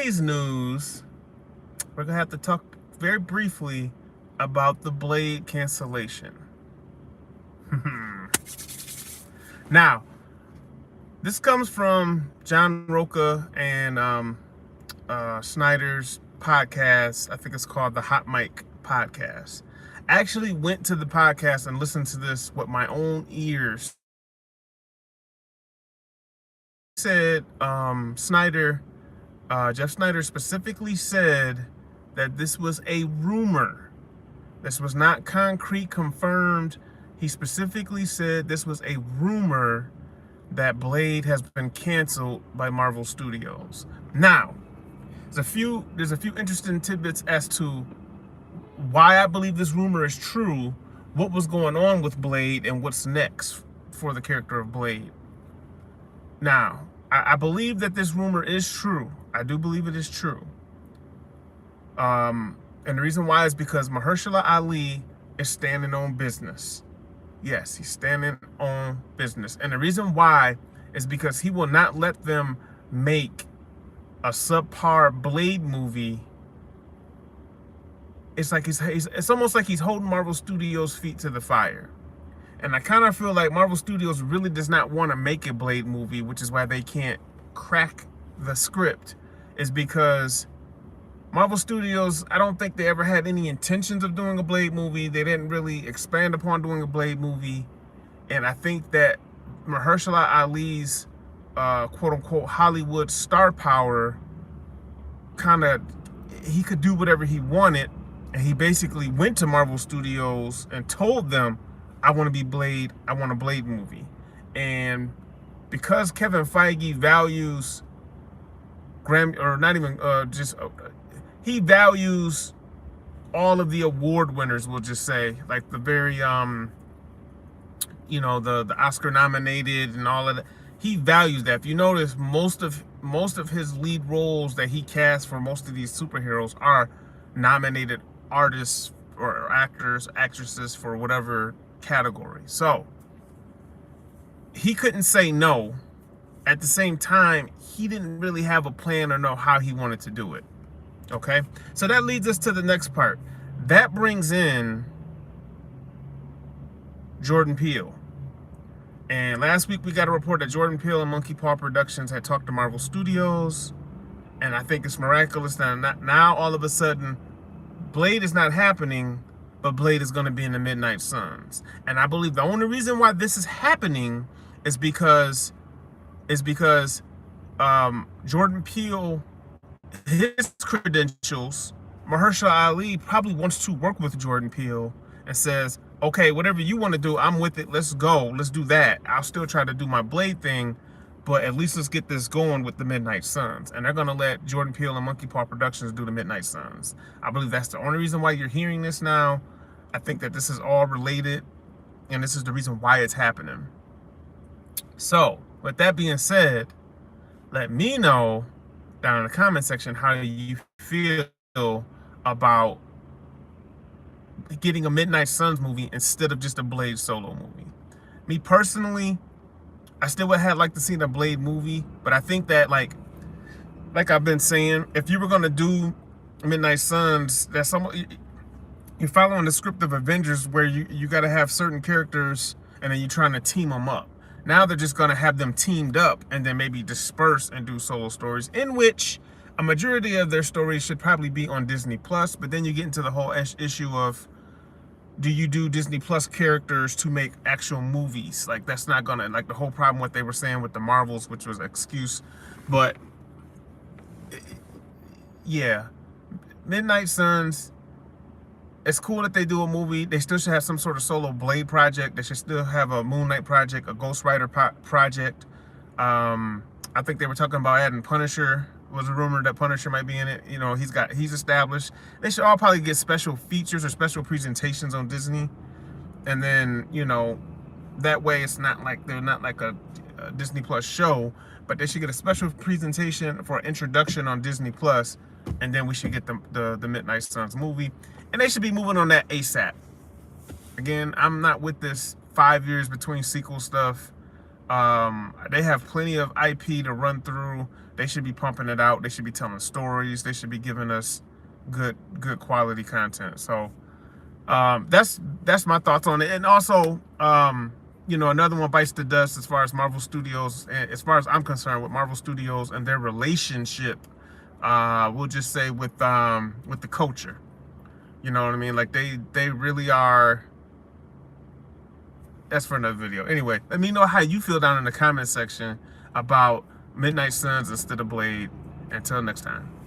today's news, we're going to have to talk very briefly about the Blade cancellation. Now, this comes from John Roca and Snyder's podcast. I think it's called the Hot Mic Podcast. I actually went to the podcast and listened to this with my own ears. Said Jeff Snyder specifically said that this was a rumor. This was not concrete, confirmed. He specifically said this was a rumor that Blade has been canceled by Marvel Studios. Now, there's a few interesting tidbits as to why I believe this rumor is true, what was going on with Blade, and what's next for the character of Blade. Now, I believe that this rumor is true. I do believe it is true. And the reason why is because Mahershala Ali is standing on business. Yes, he's standing on business. And the reason why is because he will not let them make a subpar Blade movie. It's like it's almost like he's holding Marvel Studios' feet to the fire. And I kind of feel like Marvel Studios really does not want to make a Blade movie, which is why they can't crack the script, is because Marvel Studios, I don't think they ever had any intentions of doing a Blade movie. They didn't really expand upon doing a Blade movie. And I think that Mahershala Ali's quote-unquote Hollywood star power, he could do whatever he wanted. And he basically went to Marvel Studios and told them, I want to be Blade. I want a Blade movie. And because Kevin Feige values he values all of the award winners, we'll just say, like the very, the Oscar nominated and all of that. He values that. If you notice, most of his lead roles that he casts for most of these superheroes are nominated artists or actors, actresses for whatever category. So he couldn't say no. At the same time, he didn't really have a plan or know how he wanted to do it. Okay, so that leads us to the next part. That brings in Jordan Peele. And last week we got a report that Jordan Peele and Monkey Paw Productions had talked to Marvel Studios. And I think it's miraculous that now all of a sudden Blade is not happening, but Blade is going to be in the Midnight Suns. And I believe the only reason why this is happening is because Jordan Peele, his credentials, Mahershala Ali probably wants to work with Jordan Peele and says, okay, whatever you want to do, I'm with it. Let's go. Let's do that. I'll still try to do my Blade thing, but at least let's get this going with the Midnight Suns. And they're going to let Jordan Peele and Monkey Paw Productions do the Midnight Suns. I believe that's the only reason why you're hearing this now. I think that this is all related, and this is the reason why it's happening. So, with that being said, let me know down in the comment section how you feel about getting a Midnight Suns movie instead of just a Blade solo movie. Me personally, I still would have liked to see the Blade movie, but I think that like I've been saying, if you were gonna do Midnight Suns, that's you're following the script of Avengers where you got to have certain characters and then you're trying to team them up. Now they're just going to have them teamed up and then maybe disperse and do solo stories, in which a majority of their stories should probably be on Disney Plus. But then you get into the whole issue of, do you do Disney Plus characters to make actual movies? Like, that's not going to, like the whole problem what they were saying with the Marvels, which was an excuse. But yeah, Midnight Suns, it's cool that they do a movie. They still should have some sort of solo Blade project. They should still have a Moon Knight project, a Ghost Rider project. I think they were talking about adding Punisher. Was a rumor that Punisher might be in it. You know, he's established. They should all probably get special features or special presentations on Disney. And then, that way it's not like they're not like a Disney Plus show, but they should get a special presentation for an introduction on Disney Plus, and then we should get the Midnight Suns movie. And they should be moving on that ASAP. Again, I'm not with this 5 years between sequel stuff. They have plenty of IP to run through. They should be pumping it out. They should be telling stories. They should be giving us good quality content. So that's my thoughts on it. And also, another one bites the dust as far as Marvel Studios, and as far as I'm concerned, with Marvel Studios and their relationship. We'll just say with the culture. You know what I mean? Like they really are. That's for another video. Anyway, let me know how you feel down in the comment section about Midnight Suns instead of Blade. Until next time.